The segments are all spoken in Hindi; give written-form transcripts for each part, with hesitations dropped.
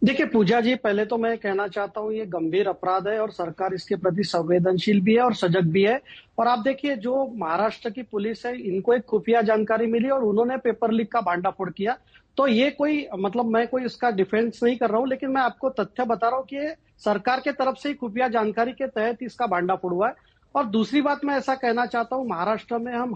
देखिए पूजा जी, पहले तो मैं कहना चाहता हूँ ये गंभीर अपराध है और सरकार इसके प्रति संवेदनशील भी है और सजग भी है। और आप देखिए, जो महाराष्ट्र की पुलिस है, इनको एक खुफिया जानकारी मिली और उन्होंने पेपर लीक का भांडाफोड़ किया। तो ये कोई मतलब, मैं कोई इसका डिफेंस नहीं कर रहा हूँ, लेकिन मैं आपको तथ्य बता रहा हूँ कि ये सरकार के तरफ से ही खुफिया जानकारी के तहत इसका भांडाफोड़ हुआ है। और दूसरी बात मैं ऐसा कहना चाहता हूँ, महाराष्ट्र में हम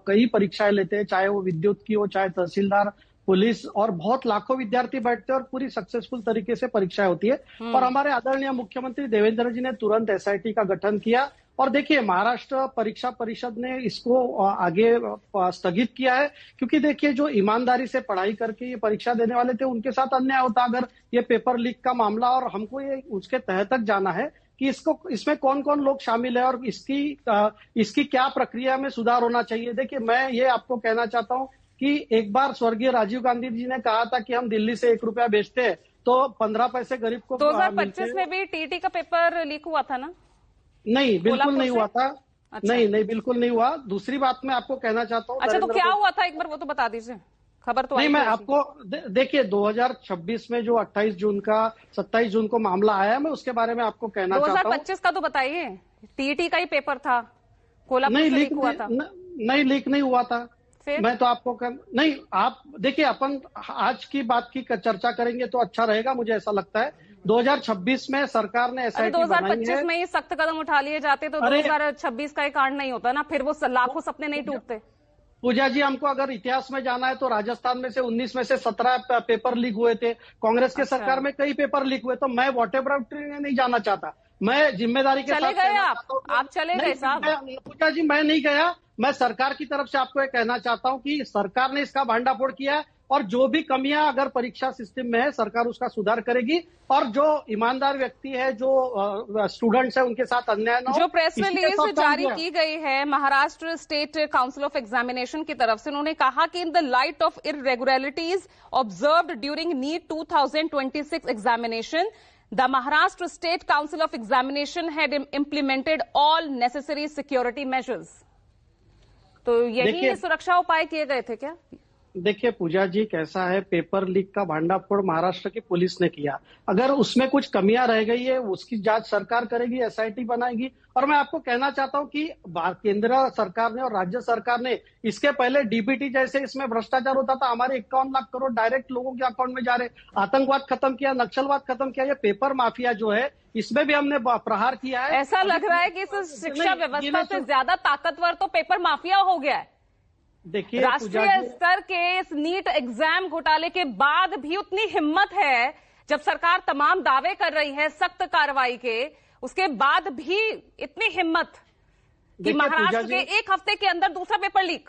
कई परीक्षाएं लेते हैं, चाहे वो विद्युत की हो, चाहे तहसीलदार, पुलिस, और बहुत लाखों विद्यार्थी बैठते हैं और पूरी सक्सेसफुल तरीके से परीक्षाएं होती है। और हम्म। हमारे आदरणीय मुख्यमंत्री देवेंद्र जी ने तुरंत एसआईटी का गठन किया। और देखिए, महाराष्ट्र परीक्षा परिषद ने इसको आगे स्थगित किया है, क्योंकि देखिए, जो ईमानदारी से पढ़ाई करके ये परीक्षा देने वाले थे, उनके साथ अन्याय होता अगर ये पेपर लीक का मामला। और हमको ये उसके तह तक जाना है कि इसमें कौन कौन लोग शामिल है और इसकी क्या प्रक्रिया में सुधार होना चाहिए। देखिए, मैं ये आपको कहना चाहता हूँ कि एक बार स्वर्गीय राजीव गांधी जी ने कहा था कि हम दिल्ली से 1 रुपया बेचते हैं तो 15 पैसे गरीब को मिलते 2025 हैं। में भी टीटी का पेपर लीक हुआ था ना, नहीं, बिल्कुल कोल्हापुर नहीं से। हुआ था। अच्छा। नहीं नहीं, बिल्कुल नहीं हुआ। दूसरी बात मैं आपको कहना चाहता हूँ, अच्छा, तो नरेंद्र क्या मोदी। हुआ था एक बार वो तो बता दीजिए, खबर तो नहीं, आई मैं थी ऐसी। आपको देखिए, 2026 में जो 28 जून का 27 जून को मामला आया, मैं उसके बारे में आपको कहना चाहता हूँ। 2025 का तो बताइए, टीटी का ही पेपर था, कोल्हापुर नहीं से लीक लीक हुआ था। नहीं, लीक नहीं हुआ था। फिर मैं तो आपको नहीं, आप देखिए, अपन आज की बात की चर्चा करेंगे तो अच्छा रहेगा, मुझे ऐसा लगता है। 2026 में सरकार ने अरे एसआईटी बनाई 2025 है। में ही सख्त कदम उठा लिए जाते तो अरे 2026 का ये कांड नहीं होता ना, फिर वो लाखों सपने नहीं टूटते। पूजा जी, हमको अगर इतिहास में जाना है तो राजस्थान में से 19 में से 17 पेपर लीक हुए थे। कांग्रेस के अच्छा, सरकार में कई पेपर लीक हुए। तो मैं वॉट एवर नहीं जाना चाहता। मैं जिम्मेदारी के चले साथ गए कहना आप चाहता हूँ कि आप चले गए नहीं, साहब। पूजा जी, मैं नहीं गया। मैं सरकार की तरफ से आपको ये कहना चाहता हूँ कि सरकार ने इसका भांडाफोड़ किया है और जो भी कमियां अगर परीक्षा सिस्टम में है, सरकार उसका सुधार करेगी। और जो ईमानदार व्यक्ति है, जो स्टूडेंट्स है, उनके साथ अन्याय ना हो, जो प्रेस इसलिए रिलीज सब काम जारी किया। की गई है Maharashtra State Council of Examination की तरफ से, उन्होंने कहा कि in the light of irregularities observed during NEET 2026 examination, the Maharashtra State Council of Examination had implemented all necessary security measures. तो यही सुरक्षा उपाय किए गए थे क्या? देखिए पूजा जी, कैसा है, पेपर लीक का भांडाफोड़ महाराष्ट्र की पुलिस ने किया। अगर उसमें कुछ कमियां रह गई है, उसकी जांच सरकार करेगी, एसआईटी बनाएगी। और मैं आपको कहना चाहता हूं कि केंद्र सरकार ने और राज्य सरकार ने, इसके पहले डीबीटी जैसे इसमें भ्रष्टाचार होता था, हमारे 51 लाख करोड़ डायरेक्ट लोगों के अकाउंट में जा रहे। आतंकवाद खत्म किया, नक्सलवाद खत्म किया, ये पेपर माफिया जो है, इसमें भी हमने प्रहार किया है। ऐसा लग रहा है कि इस शिक्षा व्यवस्था से ज्यादा ताकतवर तो पेपर माफिया हो गया है। देखिए, राष्ट्रीय स्तर के इस नीट एग्जाम घोटाले के बाद भी उतनी हिम्मत है, जब सरकार तमाम दावे कर रही है सख्त कार्रवाई के, उसके बाद भी इतनी हिम्मत कि महाराष्ट्र के एक हफ्ते के अंदर दूसरा पेपर लीक।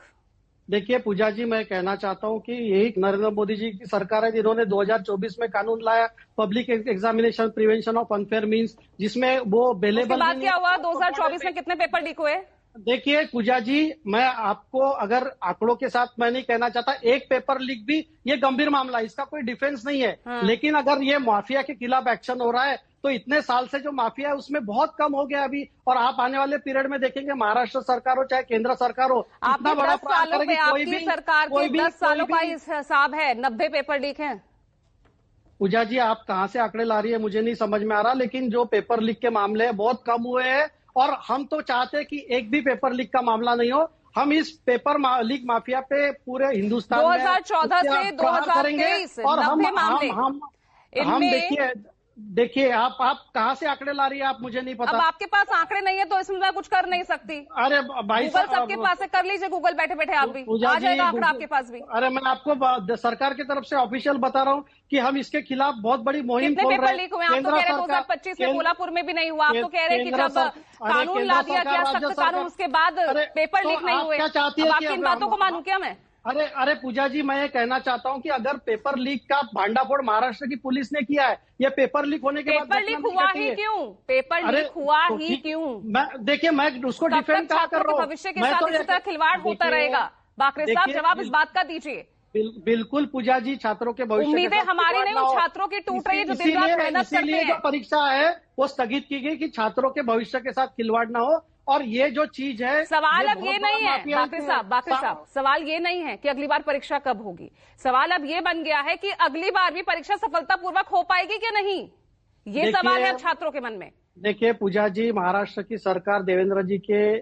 देखिए पूजा जी, मैं कहना चाहता हूं कि यही नरेंद्र मोदी जी की सरकार है जिन्होंने 2024 में कानून लाया, public examination prevention of unfair means, जिसमें वो बेलेबल। उसके बाद क्या हुआ? 2024 में कितने पेपर लीक हुए? देखिए पूजा जी, मैं आपको अगर आंकड़ों के साथ मैं नहीं कहना चाहता, एक पेपर लीक भी ये गंभीर मामला है, इसका कोई डिफेंस नहीं है। लेकिन अगर ये माफिया के खिलाफ एक्शन हो रहा है तो इतने साल से जो माफिया है उसमें बहुत कम हो गया अभी। और आप आने वाले पीरियड में देखेंगे, महाराष्ट्र सरकार हो चाहे केंद्र सरकार हो, इतना बड़ा प्रयास करेगी। आपकी सरकार के 10 सालों का हिसाब है, 90 पेपर लीक है। पूजा जी, आप कहां से आंकड़े ला रही है मुझे नहीं समझ में आ रहा, लेकिन जो पेपर लीक के मामले हैं बहुत कम हुए हैं। और हम तो चाहते हैं कि एक भी पेपर लीक का मामला नहीं हो। हम इस पेपर लीक माफिया पे पूरे हिंदुस्तान 2014 से 2023 और हम इनमें देखिए आप कहां से आंकड़े ला रही है, आप मुझे नहीं पता। अब आपके पास आंकड़े नहीं है तो इसमें मैं कुछ कर नहीं सकती। अरे भाई, गूगल सबके पास है, कर लीजिए गूगल बैठे बैठे, आप भी आ जाएगा आंकड़ा आपके पास भी। अरे मैं आपको सरकार की तरफ से ऑफिशियल बता रहा हूँ कि हम इसके खिलाफ बहुत बड़ी मुहिम खोल रहे हैं। पेपर लीक हुए? आप तो कह रहे 2025 में कोल्हापुर में भी नहीं हुआ, आप तो कह रहे कि जब कानून ला दिया गया सख्त कानून, उसके बाद पेपर लीक नहीं हुए। आपकी इन बातों को मानूं क्या मैं? अरे पूजा जी, मैं ये कहना चाहता हूँ कि अगर पेपर लीक का भांडाफोड़ महाराष्ट्र की पुलिस ने किया है, ये पेपर लीक होने के बाद पेपर लीक हुआ ही क्यों? पेपर लीक हुआ ही क्यों? देखिए, मैं उसको डिफेंड कर रहा हूँ। भविष्य के साथ इसी तरह खिलवाड़ होता रहेगा। बाकरे साहब, जवाब इस बात का दीजिए। बिल्कुल पूजा जी, छात्रों के भविष्य उम्मीदें हमारी नहीं, उन छात्रों की टूट रही है जो दिन रात मेहनत करते हैं। जो परीक्षा है वो स्थगित की गई कि छात्रों के भविष्य के साथ खिलवाड़ ना हो। और ये जो चीज है, सवाल ये अब ये नहीं है बाकरे साहब, सवाल ये नहीं है कि अगली बार परीक्षा कब होगी। सवाल अब ये बन गया है कि अगली बार भी परीक्षा सफलतापूर्वक हो पाएगी कि नहीं, ये सवाल है अब छात्रों के मन में। देखिए पूजा जी, महाराष्ट्र की सरकार देवेंद्र जी के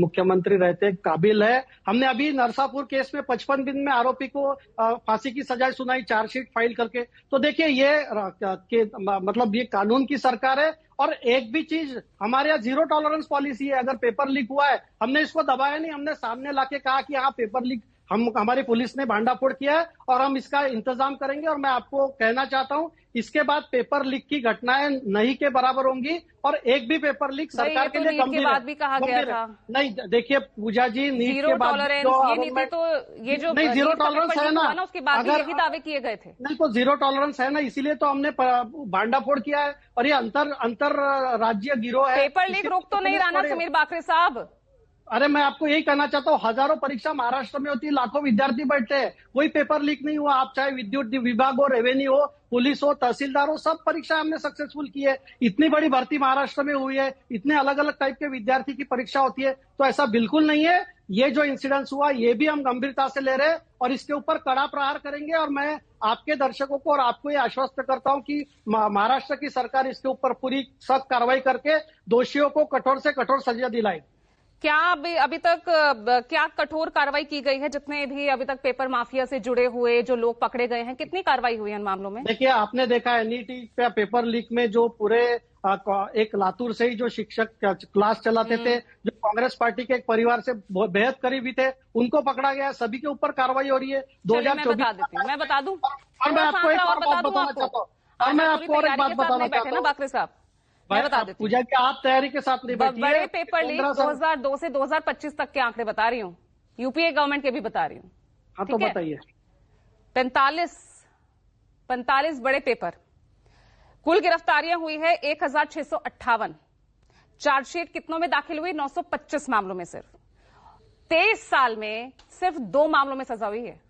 मुख्यमंत्री रहते काबिल है। हमने अभी नरसापुर केस में 55 दिन में आरोपी को फांसी की सजा सुनाई, चार्जशीट फाइल करके। तो देखिए मतलब ये कानून की सरकार है। और एक भी चीज हमारे यहाँ जीरो टॉलरेंस पॉलिसी है। अगर पेपर लीक हुआ है, हमने इसको दबाया नहीं, हमने सामने लाके कहा कि हाँ पेपर लीक हमारी पुलिस ने भांडाफोड़ किया है और हम इसका इंतजाम करेंगे। और मैं आपको कहना चाहता हूं, इसके बाद पेपर लीक की घटनाएं नहीं के बराबर होंगी। और एक भी पेपर लीक सरकार के लिए गंभीर है। बात भी कहा गया था। नहीं देखिए पूजा जी, नीट के बाद ये नीति तो ये जो नहीं जीरो टॉलरेंस है ना, उसके बाद यही दावे किए गए थे। नहीं तो जीरो टॉलरेंस है ना, इसीलिए तो हमने भांडाफोड़ किया है। और ये अंतर राज्य गिरोह है। पेपर लीक रोक तो नहीं रहा ना समीर बाकरे साहब। अरे मैं आपको यही कहना चाहता हूँ, हजारों परीक्षा महाराष्ट्र में होती है, लाखों विद्यार्थी बैठते हैं, कोई पेपर लीक नहीं हुआ। आप चाहे विद्युत विभाग हो, रेवेन्यू हो, पुलिस हो, तहसीलदार हो, सब परीक्षा हमने सक्सेसफुल की है। इतनी बड़ी भर्ती महाराष्ट्र में हुई है, इतने अलग अलग टाइप के विद्यार्थी की परीक्षा होती है। तो ऐसा बिल्कुल नहीं है। ये जो इंसिडेंस हुआ, ये भी हम गंभीरता से ले रहे हैं और इसके ऊपर कड़ा प्रहार करेंगे। और मैं आपके दर्शकों को और आपको ये आश्वस्त करता हूं कि महाराष्ट्र की सरकार इसके ऊपर पूरी सख्त कार्रवाई करके दोषियों को कठोर से कठोर सजा दिलाएगी। क्या अभी तक क्या कठोर कार्रवाई की गई है? जितने भी अभी तक पेपर माफिया से जुड़े हुए जो लोग पकड़े गए हैं, कितनी कार्रवाई हुई है इन मामलों में? देखिए आपने देखा है एनईटी पेपर लीक में जो पूरे एक लातूर से ही जो शिक्षक क्लास चलाते थे, जो कांग्रेस पार्टी के एक परिवार से बेहद करीबी थे, उनको पकड़ा गया। सभी के ऊपर कार्रवाई हो रही है। 2024 मैं बता दूं और मैं आपको एक और बात बताना चाहता हूँ। और मैं आपको और एक बात बताना चाहता हूँ बाकरे साहब, मैं बता देती हूँ। पूजा कि आप तैयारी के साथ नहीं बैठी। बड़े पेपर लीक 2002 से 2025 तक के आंकड़े बता रही हूँ, यूपीए गवर्नमेंट के भी बता रही हूँ। हाँ तो बताइए। 45 बड़े पेपर, कुल गिरफ्तारियां हुई है 1658। चार्जशीट कितनों में दाखिल हुई? 925 मामलों में। सिर्फ 23 साल में सिर्फ 2 मामलों में सजा हुई है।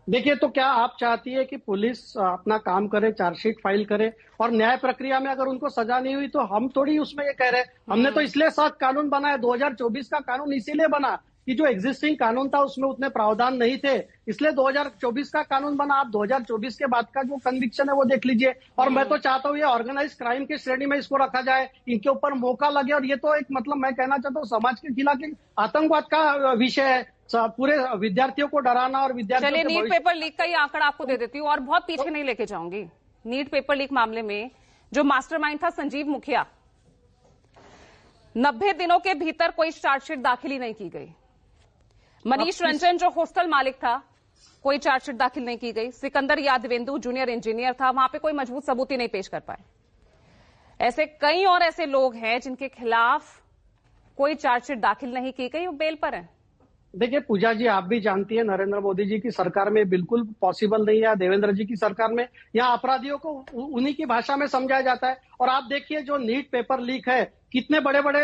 देखिए तो क्या आप चाहती है कि पुलिस अपना काम करे, चार्जशीट फाइल करे और न्याय प्रक्रिया में अगर उनको सजा नहीं हुई तो हम थोड़ी उसमें ये कह रहे हैं। हमने तो इसलिए सख्त कानून बनाया। 2024 का कानून इसीलिए बना कि जो एग्जिस्टिंग कानून था उसमें उतने प्रावधान नहीं थे, इसलिए 2024 का कानून बना। आप 2024 के बाद का जो कन्विक्शन है वो देख लीजिए। और मैं तो चाहता हूँ ये ऑर्गेनाइज क्राइम की श्रेणी में इसको रखा जाए, इनके ऊपर मौका लगे। और ये तो एक मतलब मैं कहना चाहता हूँ समाज के खिलाफ आतंकवाद का विषय है, पूरे विद्यार्थियों को डराना और विद्यार्थियों। चलिए नीट पेपर लीक का ही आंकड़ा आपको दे देती हूँ और बहुत पीछे नहीं लेके जाऊंगी। नीट पेपर लीक मामले में जो मास्टरमाइंड था संजीव मुखिया, 90 दिनों के भीतर कोई चार्जशीट दाखिल ही नहीं की गई। मनीष रंजन जो हॉस्टल मालिक था, कोई चार्जशीट दाखिल नहीं की गई। सिकंदर यादवेंदु जूनियर इंजीनियर था, वहां पे कोई मजबूत सबूत ही नहीं पेश कर पाए। ऐसे कई और ऐसे लोग हैं जिनके खिलाफ कोई चार्जशीट दाखिल नहीं की गई, वो बेल पर है। देखिए पूजा जी, आप भी जानती है नरेंद्र मोदी जी की सरकार में बिल्कुल पॉसिबल नहीं है। देवेंद्र जी की सरकार में यहाँ अपराधियों को उन्हीं की भाषा में समझाया जाता है। और आप देखिए जो नीट पेपर लीक है, कितने बड़े बड़े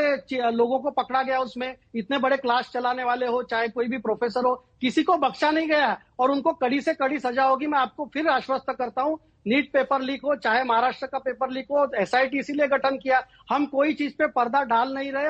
लोगों को पकड़ा गया उसमें। इतने बड़े क्लास चलाने वाले हो, चाहे कोई भी प्रोफेसर हो, किसी को बख्शा नहीं गया और उनको कड़ी से कड़ी सजा होगी। मैं आपको फिर आश्वस्त करता हूँ, नीट पेपर लीक हो चाहे महाराष्ट्र का पेपर लीक हो, एसआईटी इसीलिए गठन किया। हम कोई चीज पे पर्दा डाल नहीं रहे।